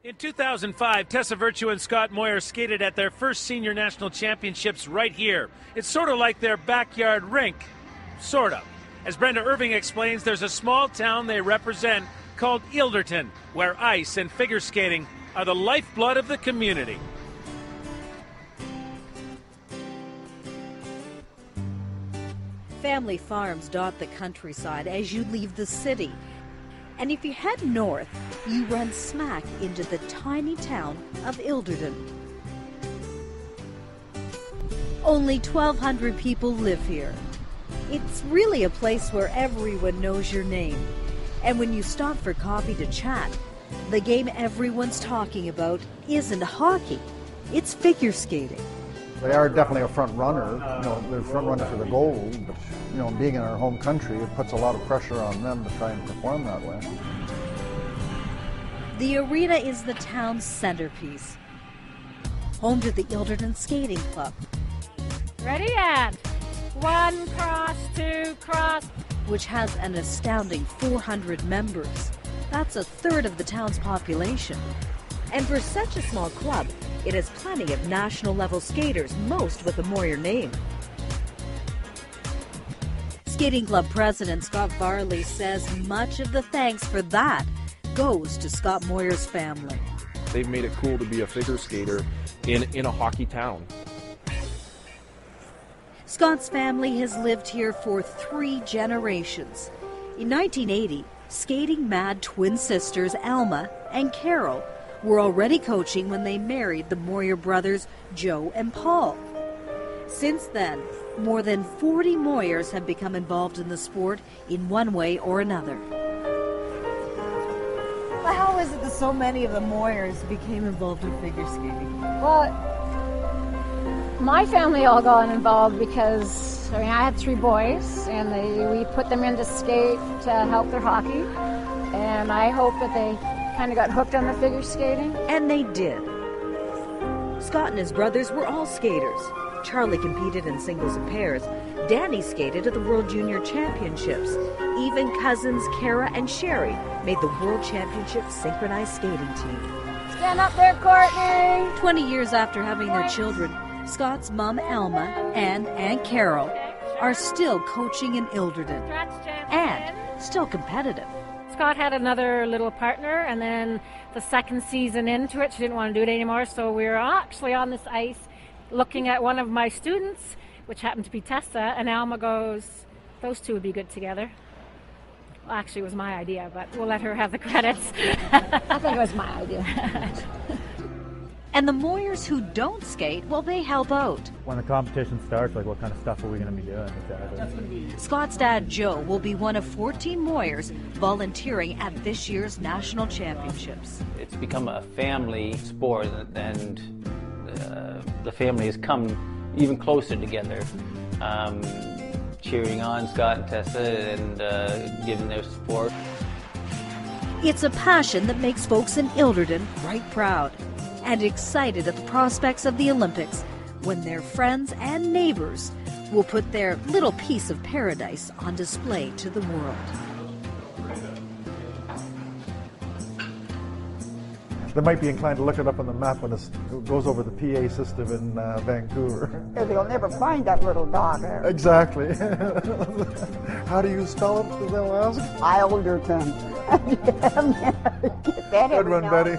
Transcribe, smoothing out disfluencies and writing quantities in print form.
In 2005, Tessa Virtue and Scott Moyer skated at their first senior national championships right here. It's sort of like their backyard rink. Sort of. As Brenda Irving explains, there's a small town they represent called Ilderton, where ice and figure skating are the lifeblood of the community. Family farms dot the countryside as you leave the city. And if you head north, you run smack into the tiny town of Ilderton. Only 1,200 people live here. It's really a place where everyone knows your name. And when you stop for coffee to chat, the game everyone's talking about isn't hockey, it's figure skating. They are definitely a front runner. They're front runner for the gold, but being in our home country, it puts a lot of pressure on them to try and perform that way. The arena is the town's centerpiece, home to the Ilderton Skating Club. Ready, and 1 cross, 2 cross. Which has an astounding 400 members. That's a third of the town's population. And for such a small club, it has plenty of national-level skaters, most with a Moyer name. Skating Club President Scott Varley says much of the thanks for that goes to Scott Moyer's family. They've made it cool to be a figure skater in a hockey town. Scott's family has lived here for 3 generations. In 1980, skating-mad twin sisters Alma and Carol were already coaching when they married the Moyer brothers Joe and Paul. Since then, more than 40 Moyers have become involved in the sport in one way or another. Well, how is it that so many of the Moyers became involved in figure skating? Well, my family all got involved because I had 3 boys, and we put them into skate to help their hockey, and I hope that they kind of got hooked on the figure skating. And they did. Scott and his brothers were all skaters. Charlie competed in singles and pairs. Danny skated at the World Junior Championships. Even cousins Kara and Sherry made the World Championship synchronized skating team. Stand up there, Courtney! 20 years after having their children, Scott's mom Alma and Aunt Carol are still coaching in Ilderton and still competitive. Scott had another little partner, and then the second season into it, she didn't want to do it anymore, so we were actually on this ice looking at one of my students, which happened to be Tessa, and Alma goes, those two would be good together. Well, actually, it was my idea, but we'll let her have the credits. I think it was my idea. And the Moyers who don't skate, well, they help out. When the competition starts, like, what kind of stuff are we going to be doing exactly? Scott's dad, Joe, will be one of 14 Moyers volunteering at this year's national championships. It's become a family sport, and the family has come even closer together, cheering on Scott and Tessa and giving their support. It's a passion that makes folks in Ilderton right proud and excited at the prospects of the Olympics, when their friends and neighbors will put their little piece of paradise on display to the world. They might be inclined to look it up on the map when it goes over the PA system in Vancouver. They'll never find that little dog there. Exactly. How do you spell it, they'll ask? Ilderton. Get that Good one, now Betty.